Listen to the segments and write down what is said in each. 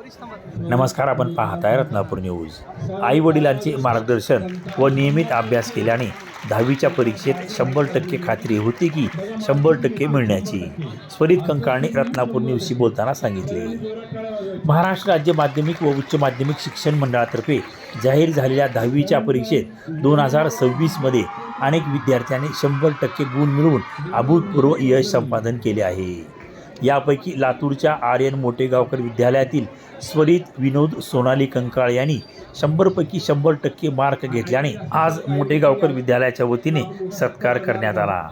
नमस्कार, आपण पाहताय रत्नापूर न्यूज. आई वडिलांचे मार्गदर्शन व नियमित अभ्यास केल्याने 10वीच्या परीक्षेत 100% खात्री होती की 100% मिळण्याची, स्वरित कंकाळने रत्नापूर न्यूजशी बोलताना सांगितले. महाराष्ट्र राज्य माध्यमिक व उच्च माध्यमिक शिक्षण मंडळातर्फे जाहीर झालेल्या 10वीच्या परीक्षेत 2026 मध्ये अनेक विद्यार्थ्यांनी 100% गुण मिळवून अभूतपूर्व यश संपादन केले आहे. यापैकी लातूरच्या आर्यन मोटेगावकर विद्यालयातील स्वरित विनोद सोनाली कंकाळ यांनी 100 पैकी 100% मार्क घेतल्याने आज मोटेगावकर विद्यालयाच्या वतीने सत्कार करण्यात आला.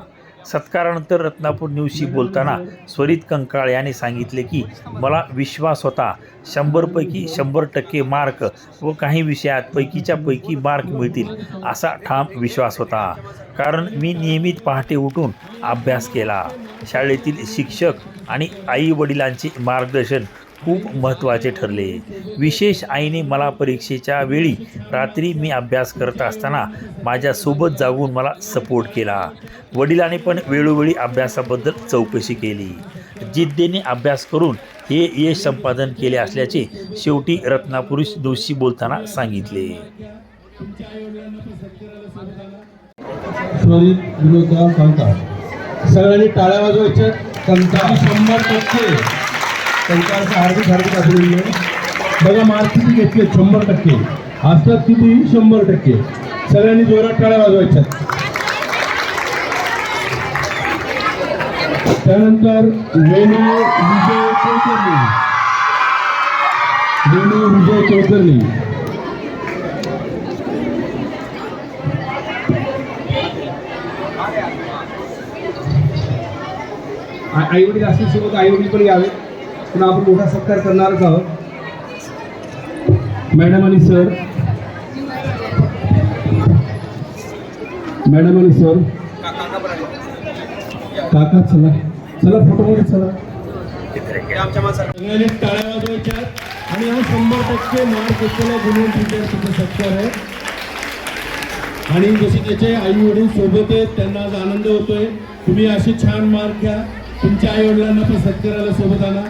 सत्कारानंतर रत्नापूर न्यूजशी बोलताना स्वरित कंकाळ यांनी सांगितले की मला विश्वास होता 100 पैकी 100% मार्क व काही विषयात पैकीच्या पैकी मार्क मिळतील असा ठाम विश्वास होता, कारण मी नियमित पहाटे उठून अभ्यास केला. शाळेतील शिक्षक आणि आई वडिलांचे मार्गदर्शन खूप महत्त्वाचे ठरले. विशेष आईने मला परीक्षेच्या वेळी रात्री मी अभ्यास करत असताना माझ्यासोबत जागून मला सपोर्ट केला. वडिलांनी पण वेळोवेळी अभ्यासाबद्दल चौकशी केली. जिद्दीने अभ्यास करून हे यश संपादन केले असल्याचे शेवटी रत्नापूर न्यूजशी बोलताना सांगितले. सगळ्यांनी टाळ्या वाजवायच्या. कंकाळ 100% कंकाळचं हार्दिक अभिनंदन. बघा मार्क किती घेतले, 100%. असतात किती, 100%. सगळ्यांनी जोरात टाळ्या वाजवायच्या. त्यानंतर वेणू विजय चौधरी. आईवडील असतील सोबत, आईवडील पण यावे, पण आपण मोठा सत्कार करणारच आहोत. मॅडम आणि सर, काका चला चला फोटोमध्ये चला. सगळ्यांनी टाळ्या वाजवायच्या. आणि हा 100% मार्क घेतलेला गुणवंत विद्यार्थ्यांचा सत्कार आहे. आणि जसे त्याचे आई वडील सोबत आहेत, त्यांना आज आनंद होतोय. तुम्ही असे छान मार्क घ्या, तुमच्या आई वडिलांना पण सत्काराला सोबत आणा.